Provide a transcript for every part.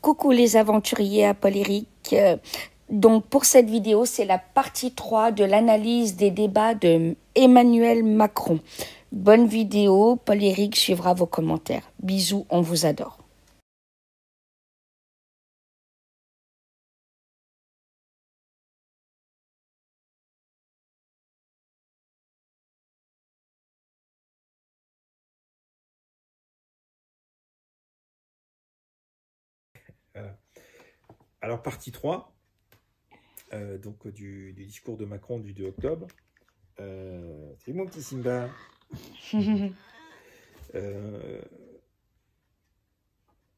Coucou les aventuriers apollériques. Donc pour cette vidéo, c'est la partie 3 de l'analyse des débats de Emmanuel Macron. Bonne vidéo, Paul-Éric suivra vos commentaires. Bisous, on vous adore. Alors, partie 3, donc, du discours de Macron du 2 octobre. C'est mon petit Simba.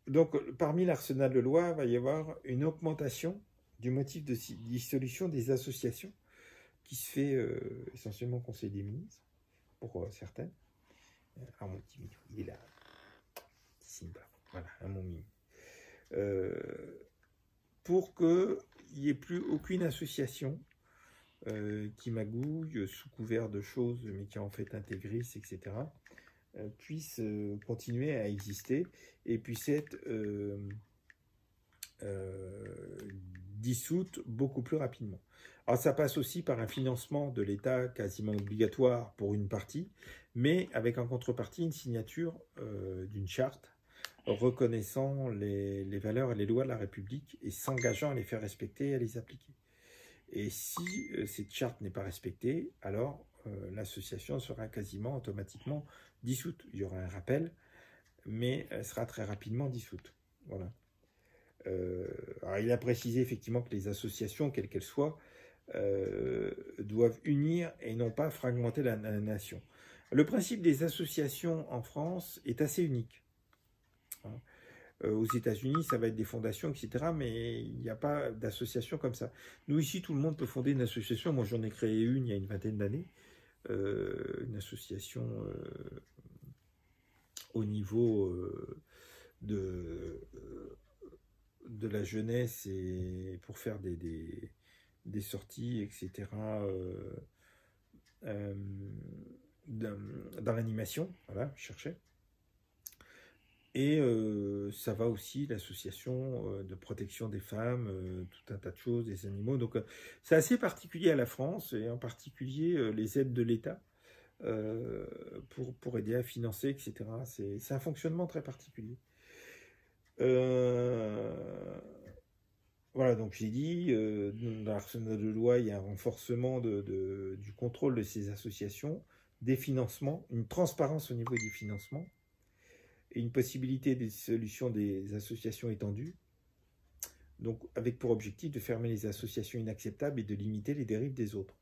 Donc, parmi l'arsenal de loi, il va y avoir une augmentation du motif de dissolution des associations qui se fait essentiellement au Conseil des ministres, pour certaines. Ah, mon petit Minou, il est là. Petit Simba. Voilà, mon Minou. Pour qu'il n'y ait plus aucune association qui magouille sous couvert de choses, mais qui est en fait intégriste, etc., puisse continuer à exister et puisse être dissoute beaucoup plus rapidement. Alors ça passe aussi par un financement de l'État quasiment obligatoire pour une partie, mais avec en contrepartie une signature d'une charte reconnaissant les valeurs et les lois de la République et s'engageant à les faire respecter et à les appliquer. Et si cette charte n'est pas respectée, alors l'association sera quasiment automatiquement dissoute. Il y aura un rappel, mais elle sera très rapidement dissoute. Voilà. Alors il a précisé effectivement que les associations, quelles qu'elles soient, doivent unir et non pas fragmenter la nation. Le principe des associations en France est assez unique. Aux États-Unis, ça va être des fondations, etc. Mais il n'y a pas d'association comme ça. Nous, ici, tout le monde peut fonder une association. Moi, j'en ai créé une il y a une vingtaine d'années. Une association au niveau de la jeunesse et pour faire des sorties, etc. Dans l'animation. Voilà, je cherchais. Et ça va aussi, l'association de protection des femmes, tout un tas de choses, des animaux. Donc c'est assez particulier à la France, et en particulier les aides de l'État pour aider à financer, etc. C'est un fonctionnement très particulier. Voilà, donc j'ai dit, dans l'arsenal de loi, il y a un renforcement du contrôle de ces associations, des financements, une transparence au niveau des financements, et une possibilité de dissolution des associations étendues, donc avec pour objectif de fermer les associations inacceptables et de limiter les dérives des autres.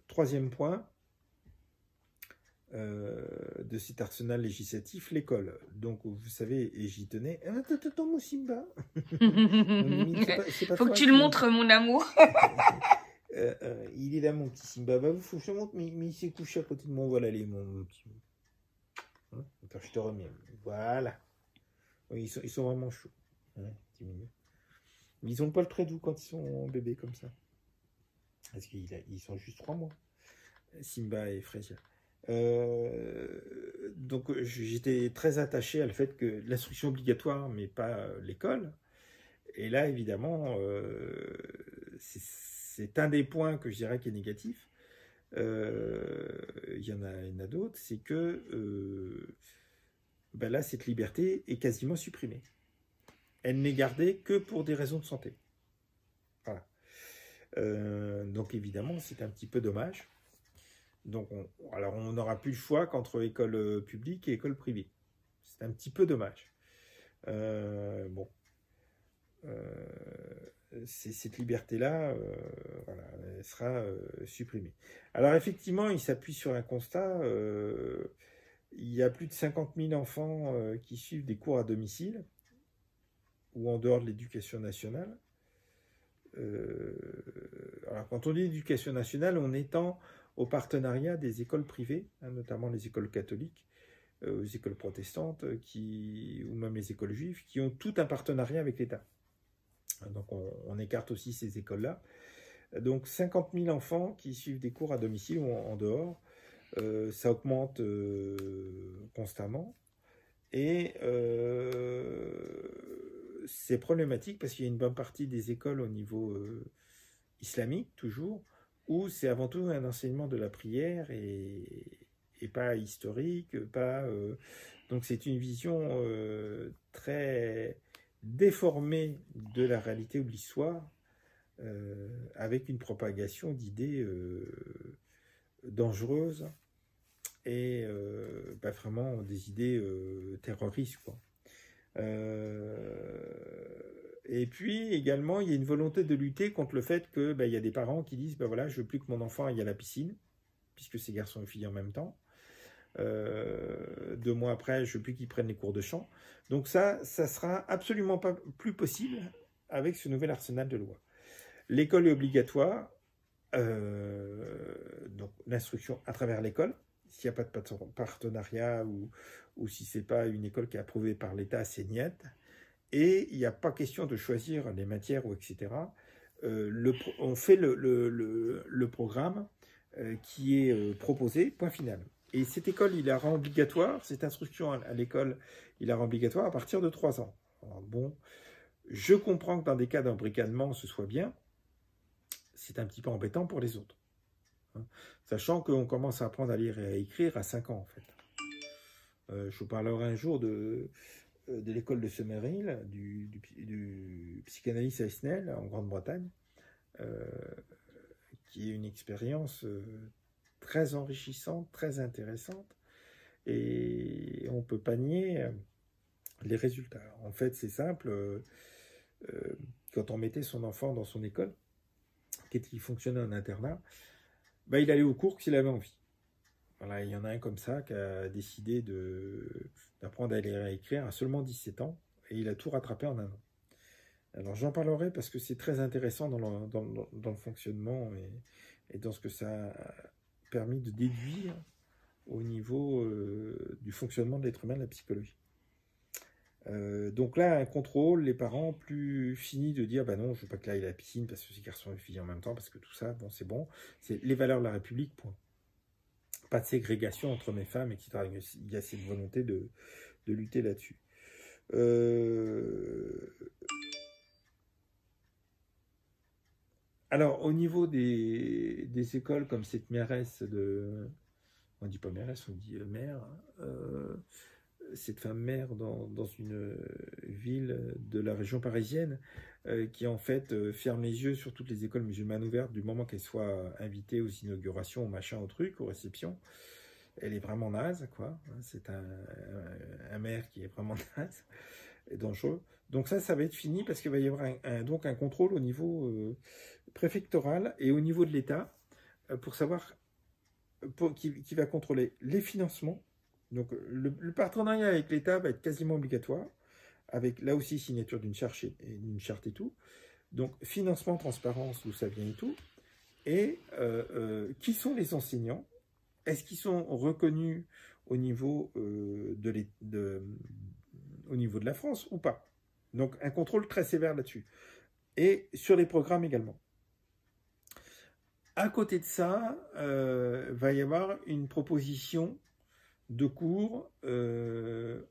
Troisième point de cet arsenal législatif, l'école. Donc vous savez, et j'y tenais. Attends, mon Simba. Faut que tu le montres, mon amour. Il est là, mon petit Simba. Bah, faut que je te montre, mais il s'est couché à côté de moi. Voilà, mon petit. Attends, je te remets. Voilà. Oui, ils sont vraiment chauds. Ouais, mais ils ont le poil très doux quand ils sont bébés comme ça. Parce qu'ils sont juste 3 mois. Simba et Frasier. Donc j'étais très attaché à le fait que l'instruction obligatoire, mais pas l'école. Et là, évidemment, c'est un des points que je dirais qui est négatif. Il y en a d'autres, c'est que ben là, cette liberté est quasiment supprimée. Elle n'est gardée que pour des raisons de santé. Voilà. Donc évidemment, c'est un petit peu dommage. Donc alors on n'aura plus le choix qu'entre école publique et école privée. C'est un petit peu dommage. Bon. Cette liberté-là, voilà, elle sera supprimée. Alors effectivement, il s'appuie sur un constat. Il y a plus de 50 000 enfants qui suivent des cours à domicile ou en dehors de l'éducation nationale. Alors quand on dit éducation nationale, on étend au partenariat des écoles privées, hein, notamment les écoles catholiques, aux écoles protestantes, ou même les écoles juives, qui ont tout un partenariat avec l'État. Donc on écarte aussi ces écoles-là. Donc 50 000 enfants qui suivent des cours à domicile ou en dehors, ça augmente constamment. Et c'est problématique parce qu'il y a une bonne partie des écoles au niveau islamique, toujours, où c'est avant tout un enseignement de la prière et pas historique, donc c'est une vision très déformée de la réalité ou de l'histoire, avec une propagation d'idées dangereuses et vraiment des idées terroristes, quoi. Et puis également, il y a une volonté de lutter contre le fait que il y a des parents qui disent voilà, je veux plus que mon enfant aille à la piscine, puisque c'est garçons et filles en même temps. 2 mois après, je veux plus qu'ils prennent les cours de chant. Donc ça sera absolument pas plus possible avec ce nouvel arsenal de loi. L'école est obligatoire, donc l'instruction à travers l'école. S'il n'y a pas de partenariat ou si ce n'est pas une école qui est approuvée par l'État, c'est niet. Et il n'y a pas question de choisir les matières, etc. On fait le programme qui est proposé, point final. Et cette école, il la rend obligatoire, cette instruction à l'école, il la rend obligatoire à partir de 3 ans. Alors bon, je comprends que dans des cas d'embrigadement, ce soit bien. C'est un petit peu embêtant pour les autres. Sachant qu'on commence à apprendre à lire et à écrire à 5 ans, en fait. Je vous parlerai un jour de l'école de Summerhill, du psychanalyste à Snell, en Grande-Bretagne, qui est une expérience très enrichissante, très intéressante, et on ne peut pas nier les résultats. En fait, c'est simple, quand on mettait son enfant dans son école, qui fonctionnait en internat, il allait au cours s'il avait envie. Voilà, il y en a un comme ça qui a décidé d'apprendre à lire et à écrire à seulement 17 ans, et il a tout rattrapé en 1 an. Alors j'en parlerai parce que c'est très intéressant dans le fonctionnement et dans ce que ça a permis de déduire au niveau du fonctionnement de l'être humain, de la psychologie. Donc là, un contrôle, les parents plus finis de dire non, je ne veux pas que là il aille à la piscine parce que c'est garçons et filles en même temps, parce que tout ça, bon, c'est bon, c'est les valeurs de la République, point. Pas de ségrégation entre mes femmes, etc. Il y a cette volonté de lutter là-dessus. Alors, au niveau des écoles comme cette mairesse on ne dit pas mairesse, on dit mère, cette femme maire dans une ville de la région parisienne qui en fait ferme les yeux sur toutes les écoles musulmanes ouvertes du moment qu'elles soient invitées aux inaugurations, au machin, au truc, aux réceptions. Elle est vraiment naze, quoi. C'est un maire qui est vraiment naze et dangereux. Donc ça va être fini parce qu'il va y avoir donc un contrôle au niveau préfectoral et au niveau de l'État pour savoir qui va contrôler les financements. Donc le partenariat avec l'État va être quasiment obligatoire, avec là aussi signature d'une charte et tout. Donc financement, transparence, d'où ça vient et tout. Et qui sont les enseignants? Est-ce qu'ils sont reconnus au niveau au niveau de la France ou pas? Donc un contrôle très sévère là-dessus. Et sur les programmes également. À côté de ça, va y avoir une proposition de cours,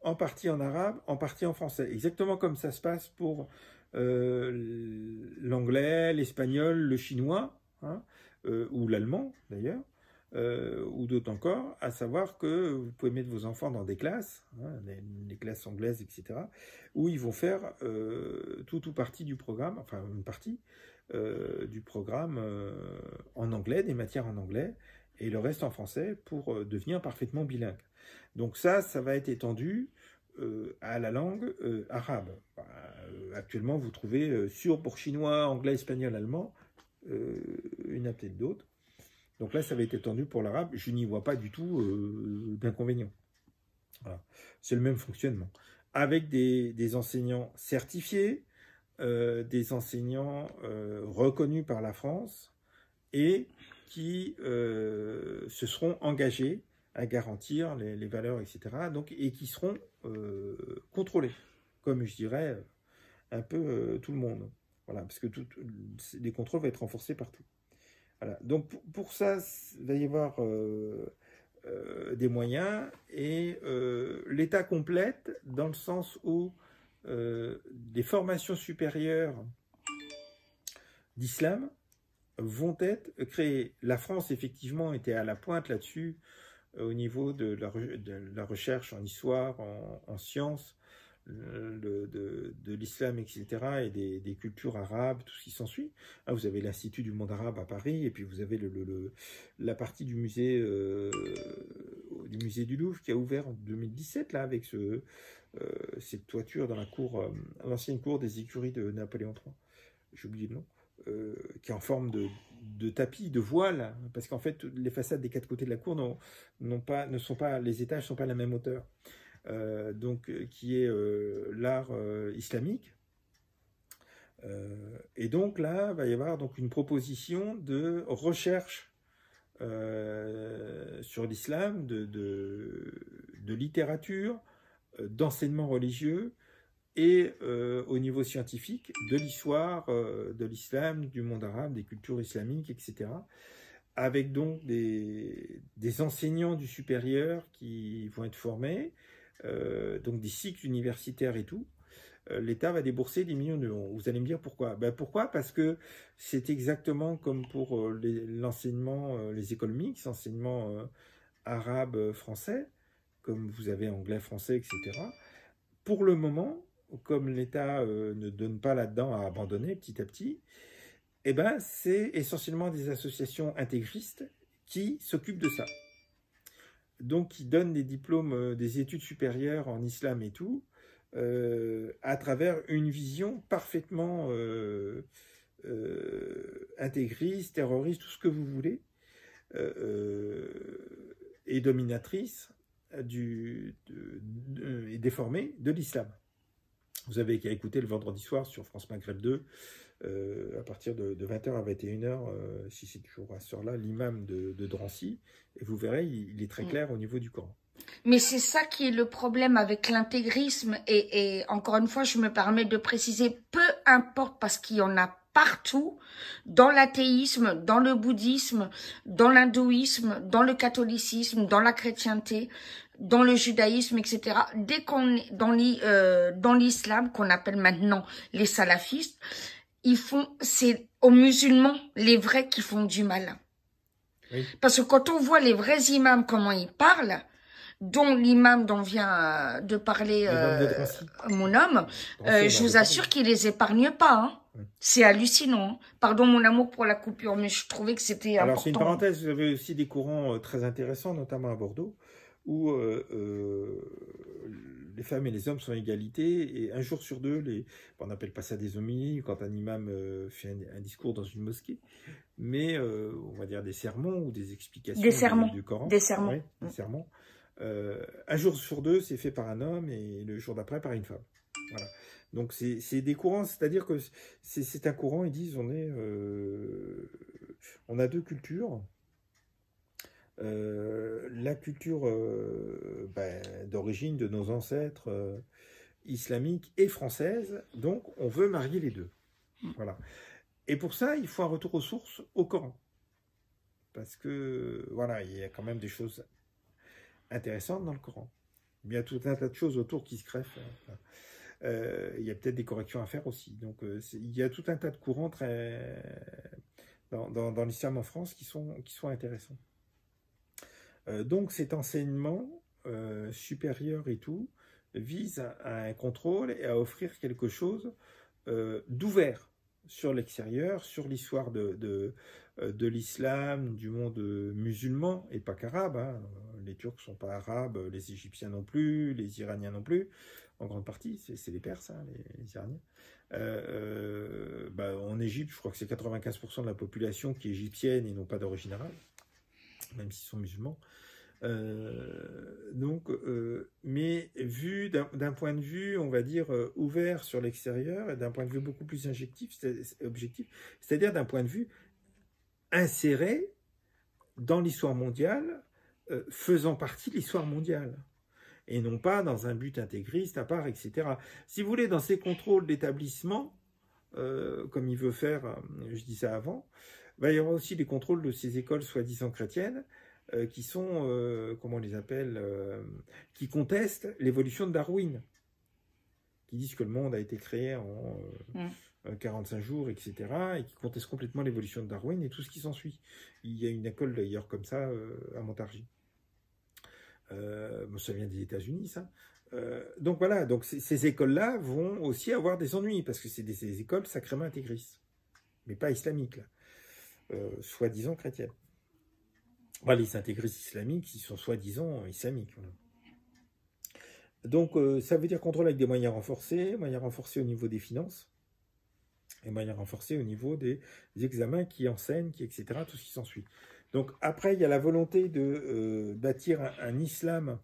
en partie en arabe, en partie en français. Exactement comme ça se passe pour l'anglais, l'espagnol, le chinois, hein, ou l'allemand d'ailleurs, ou d'autres encore, à savoir que vous pouvez mettre vos enfants dans des classes, hein, les classes anglaises, etc., où ils vont faire tout ou partie du programme, enfin une partie du programme en anglais, des matières en anglais, et le reste en français pour devenir parfaitement bilingue. Donc ça va être étendu à la langue arabe. Actuellement, vous trouvez pour chinois, anglais, espagnol, allemand, il y en a peut-être d'autres. Donc là, ça va être étendu pour l'arabe. Je n'y vois pas du tout d'inconvénient. Voilà. C'est le même fonctionnement. Avec des enseignants certifiés, des enseignants reconnus par la France et qui se seront engagés à garantir les valeurs, etc. Donc, et qui seront contrôlés, comme je dirais un peu tout le monde. Voilà, parce que les contrôles vont être renforcés partout. Voilà. Donc pour ça, il va y avoir des moyens et l'État complète dans le sens où des formations supérieures d'islam vont être créées. La France, effectivement, était à la pointe là-dessus au niveau de la recherche en histoire, en sciences, de l'islam, etc., et des cultures arabes, tout ce qui s'ensuit. Vous avez l'Institut du monde arabe à Paris, et puis vous avez la partie du musée du Louvre qui a ouvert en 2017, là, avec cette toiture dans la cour, l'ancienne cour des écuries de Napoléon III. J'ai oublié le nom. Qui est en forme de tapis, de voile, parce qu'en fait, les façades des 4 côtés de la cour les étages ne sont pas à la même hauteur. Donc, qui est l'art islamique. Et donc là, il va y avoir donc une proposition de recherche sur l'islam, de littérature, d'enseignement religieux, et au niveau scientifique, de l'histoire de l'islam, du monde arabe, des cultures islamiques, etc. Avec donc des enseignants du supérieur qui vont être formés, donc des cycles universitaires et tout. L'État va débourser des millions d'euros. Vous allez me dire pourquoi? Pourquoi? Parce que c'est exactement comme pour l'enseignement, les écoles mixtes, enseignement arabe-français, comme vous avez anglais-français, etc. Pour le moment, comme l'État ne donne pas là-dedans à abandonner petit à petit, c'est essentiellement des associations intégristes qui s'occupent de ça. Donc, qui donnent des diplômes, des études supérieures en islam et tout, à travers une vision parfaitement intégriste, terroriste, tout ce que vous voulez, et dominatrice et déformée de l'islam. Vous avez qu'à écouter le vendredi soir sur France Maghreb 2, à partir de 20h à 21h, si c'est toujours à ce heure-là, l'imam de Drancy, et vous verrez, il est très clair au niveau du Coran. Mais c'est ça qui est le problème avec l'intégrisme, et encore une fois, je me permets de préciser, peu importe, parce qu'il y en a partout, dans l'athéisme, dans le bouddhisme, dans l'hindouisme, dans le catholicisme, dans la chrétienté, dans le judaïsme, etc. Dès qu'on est dans l'islam, qu'on appelle maintenant les salafistes, c'est aux musulmans, les vrais, qui font du mal. Oui. Parce que quand on voit les vrais imams, comment ils parlent, dont l'imam dont vient de parler mon homme, je vous assure qu'il les épargne pas. Hein. Oui. C'est hallucinant. Hein. Pardon mon amour pour la coupure, mais je trouvais que c'était important. Alors c'est une parenthèse, vous avez aussi des courants très intéressants, notamment à Bordeaux, où les femmes et les hommes sont à égalité, et un jour sur deux, on n'appelle pas ça des homélies, quand un imam fait un discours dans une mosquée, mais on va dire des sermons ou des explications du Coran. Des sermons. Oui, des sermons. Un jour sur deux, c'est fait par un homme, et le jour d'après par une femme. Voilà. Donc c'est des courants, c'est-à-dire que c'est un courant, ils disent on a deux cultures. La culture d'origine de nos ancêtres islamiques et françaises, donc on veut marier les deux. Voilà. Et pour ça, il faut un retour aux sources, au Coran. Parce que, voilà, il y a quand même des choses intéressantes dans le Coran. Il y a tout un tas de choses autour qui se greffent. Il y a peut-être des corrections à faire aussi. Donc, il y a tout un tas de courants dans l'islam en France qui sont intéressants. Donc cet enseignement supérieur et tout vise à un contrôle et à offrir quelque chose d'ouvert sur l'extérieur, sur l'histoire de l'islam, du monde musulman, et pas qu'arabe. Hein. Les Turcs ne sont pas arabes, les Égyptiens non plus, les Iraniens non plus, en grande partie, c'est les Perses, hein, les Iraniens. En Égypte, je crois que c'est 95% de la population qui est égyptienne et non pas d'origine arabe, même s'ils sont musulmans. Mais vu d'un point de vue, on va dire, ouvert sur l'extérieur, et d'un point de vue beaucoup plus objectif, c'est-à-dire d'un point de vue inséré dans l'histoire mondiale faisant partie de l'histoire mondiale, et non pas dans un but intégriste à part, etc. Si vous voulez, dans ces contrôles d'établissement, comme il veut faire, je dis ça avant, il y aura aussi des contrôles de ces écoles soi-disant chrétiennes, qui sont, comment on les appelle, qui contestent l'évolution de Darwin, qui disent que le monde a été créé en 45 jours, etc., et qui contestent complètement l'évolution de Darwin et tout ce qui s'ensuit. Il y a une école d'ailleurs comme ça à Montargis. Ça vient des États-Unis, ça. Donc voilà, donc ces écoles-là vont aussi avoir des ennuis, parce que c'est des écoles sacrément intégristes, mais pas islamiques, là, soi-disant chrétiennes. Voilà, les intégristes islamiques, ils sont soi-disant islamiques. Voilà. Donc ça veut dire contrôle avec des moyens renforcés au niveau des finances, et moyens renforcés au niveau des examens qui enseignent, etc., tout ce qui s'ensuit. Donc après, il y a la volonté de bâtir un islam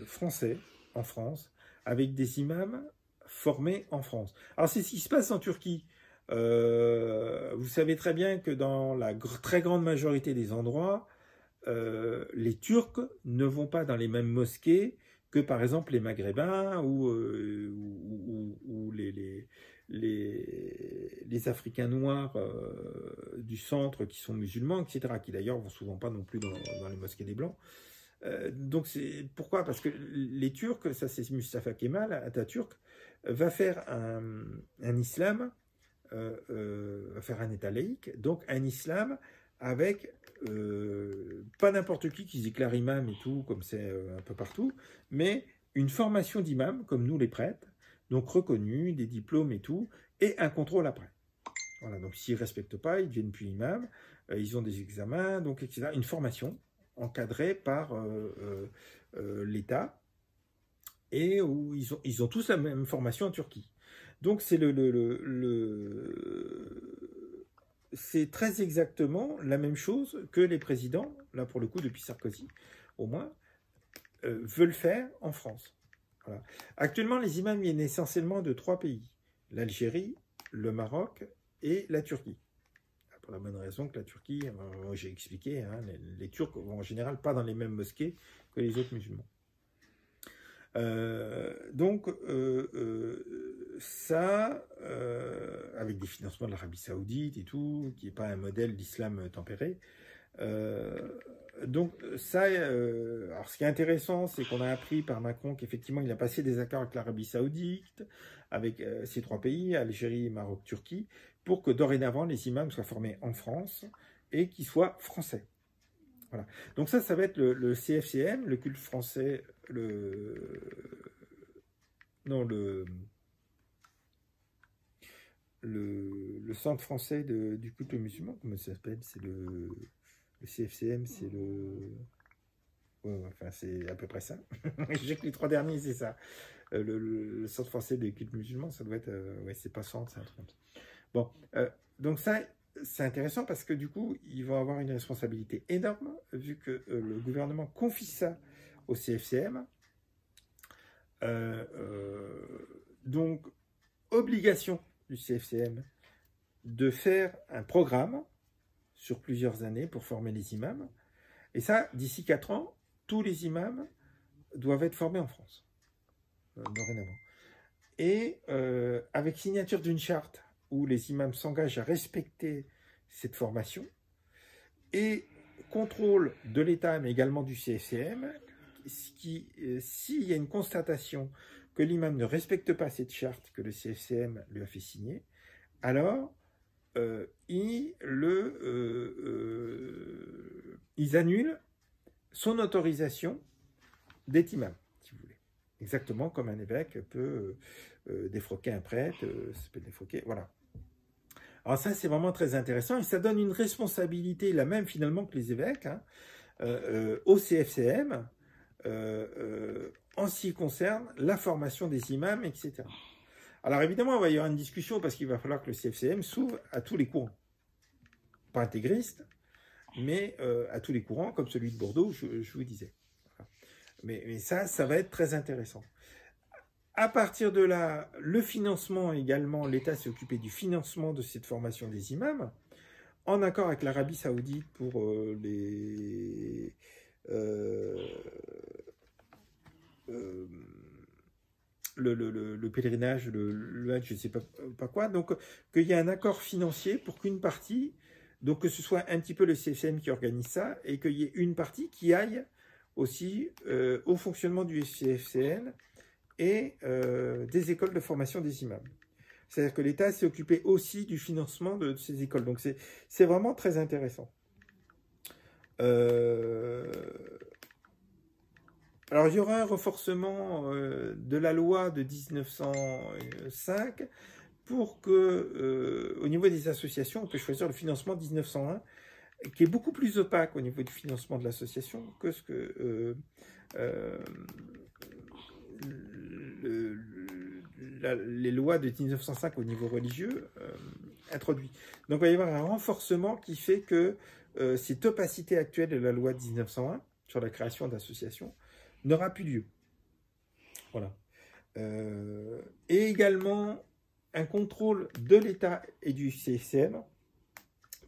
français, en France, avec des imams formés en France. Alors c'est ce qui se passe en Turquie. Vous savez très bien que dans la très grande majorité des endroits, les Turcs ne vont pas dans les mêmes mosquées que par exemple les Maghrébins ou les Africains noirs du centre qui sont musulmans, etc., qui d'ailleurs vont souvent pas non plus dans les mosquées des Blancs. Donc c'est pourquoi? Parce que les Turcs, ça c'est Mustafa Kemal, Atatürk, va faire un islam, va faire un État laïque, donc un islam avec pas n'importe qui se déclare imam et tout, comme c'est un peu partout, mais une formation d'imam, comme nous les prêtres, donc reconnus, des diplômes et tout, et un contrôle après. Voilà, donc s'ils ne respectent pas, ils ne deviennent plus imams, ils ont des examens, donc etc. Une formation encadrée par l'État, et où ils ont tous la même formation en Turquie. Donc c'est c'est très exactement la même chose que les présidents, là pour le coup depuis Sarkozy au moins, veulent faire en France. Voilà. Actuellement, les imams viennent essentiellement de 3 pays, l'Algérie, le Maroc et la Turquie. Pour la bonne raison que la Turquie, j'ai expliqué, hein, les Turcs vont en général pas dans les mêmes mosquées que les autres musulmans. Donc, ça, avec des financements de l'Arabie Saoudite et tout, qui n'est pas un modèle d'islam tempéré. Donc, ça, alors ce qui est intéressant, c'est qu'on a appris par Macron qu'effectivement, il a passé des accords avec l'Arabie Saoudite, avec ces 3 pays, Algérie, Maroc, Turquie, pour que dorénavant, les imams soient formés en France et qu'ils soient français. Voilà. Donc ça va être le CFCM, le culte français, le centre français du culte musulman, comment ça s'appelle? C'est le CFCM, c'est enfin c'est à peu près ça. J'ai que les 3 derniers, c'est ça. Le centre français des cultes musulmans, ça doit être, ouais, c'est pas centre, c'est un truc comme ça. Bon, donc ça, c'est intéressant parce que du coup, ils vont avoir une responsabilité énorme vu que le gouvernement confie ça au CFCM. Donc, obligation du CFCM de faire un programme sur plusieurs années pour former les imams. Et ça, d'ici 4 ans, tous les imams doivent être formés en France, dorénavant. Et avec signature d'une charte où les imams s'engagent à respecter cette formation, et contrôle de l'État, mais également du CFCM, s'il y a une constatation que l'imam ne respecte pas cette charte que le CFCM lui a fait signer, alors ils annulent son autorisation d'être imam, si vous voulez. Exactement comme un évêque peut défroquer un prêtre, ça s'appelle défroquer, voilà. Alors ça, c'est vraiment très intéressant, et ça donne une responsabilité, la même finalement que les évêques, hein, au CFCM, en ce qui concerne la formation des imams, etc. Alors évidemment, il va y avoir une discussion, parce qu'il va falloir que le CFCM s'ouvre à tous les courants. Pas intégristes, mais à tous les courants, comme celui de Bordeaux, je vous disais. Mais ça va être très intéressant. À partir de là, le financement également, l'État s'est occupé du financement de cette formation des imams, en accord avec l'Arabie Saoudite pour les... le pèlerinage, le Hajj, je ne sais pas quoi, donc qu'il y ait un accord financier pour qu'une partie, donc que ce soit un petit peu le CFCM qui organise ça, et qu'il y ait une partie qui aille aussi au fonctionnement du CFCN et des écoles de formation des imams. C'est-à-dire que l'État s'est occupé aussi du financement de ces écoles, donc c'est vraiment très intéressant. Alors, il y aura un renforcement de la loi de 1905 pour que, au niveau des associations, on peut choisir le financement de 1901, qui est beaucoup plus opaque au niveau du financement de l'association que ce que les lois de 1905 au niveau religieux introduit. Donc, il va y avoir un renforcement qui fait que cette opacité actuelle de la loi de 1901 sur la création d'associations n'aura plus lieu. Voilà. Et également un contrôle de l'État et du CFCM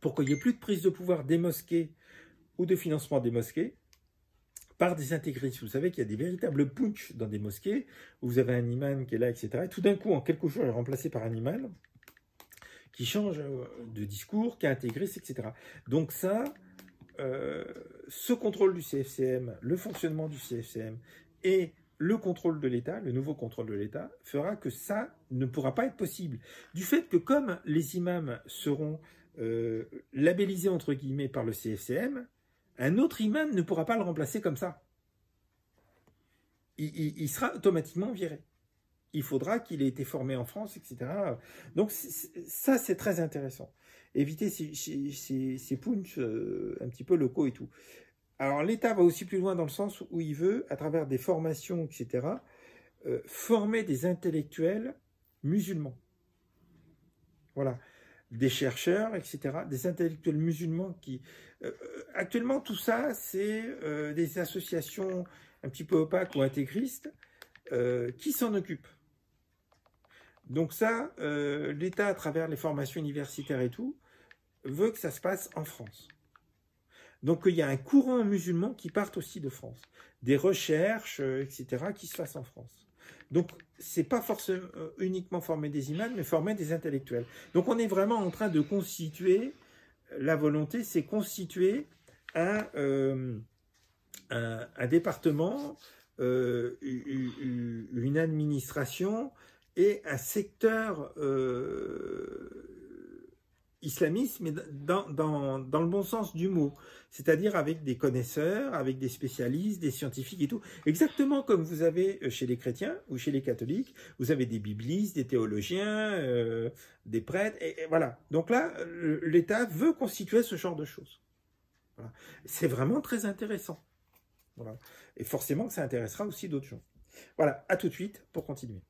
pour qu'il n'y ait plus de prise de pouvoir des mosquées ou de financement des mosquées par des intégristes. Vous savez qu'il y a des véritables putsch dans des mosquées où vous avez un imam qui est là, etc. Et tout d'un coup, en quelques jours, il est remplacé par un imam qui change de discours, qui est intégriste, etc. Donc ça, ce contrôle du CFCM, le fonctionnement du CFCM et le contrôle de l'État, le nouveau contrôle de l'État, fera que ça ne pourra pas être possible. Du fait que comme les imams seront labellisés entre guillemets par le CFCM, un autre imam ne pourra pas le remplacer comme ça. Il sera automatiquement viré. Il faudra qu'il ait été formé en France, etc. Donc ça, c'est très intéressant. Éviter ces punchs un petit peu locaux et tout. Alors l'État va aussi plus loin dans le sens où il veut, à travers des formations, etc., former des intellectuels musulmans. Voilà. Des chercheurs, etc., des intellectuels musulmans qui... actuellement, tout ça, c'est des associations un petit peu opaques ou intégristes qui s'en occupent. Donc ça, l'État, à travers les formations universitaires et tout, veut que ça se passe en France. Donc il y a un courant musulman qui part aussi de France. Des recherches, etc., qui se fassent en France. Donc, c'est pas forcément uniquement former des imams, mais former des intellectuels. Donc, on est vraiment en train de constituer, la volonté, c'est constituer un département, une administration et un secteur islamiste, mais dans le bon sens du mot. C'est-à-dire avec des connaisseurs, avec des spécialistes, des scientifiques et tout. Exactement comme vous avez chez les chrétiens ou chez les catholiques, vous avez des biblistes, des théologiens, des prêtres, et voilà. Donc là, l'État veut constituer ce genre de choses. Voilà. C'est vraiment très intéressant. Voilà. Et forcément que ça intéressera aussi d'autres gens. Voilà, à tout de suite pour continuer.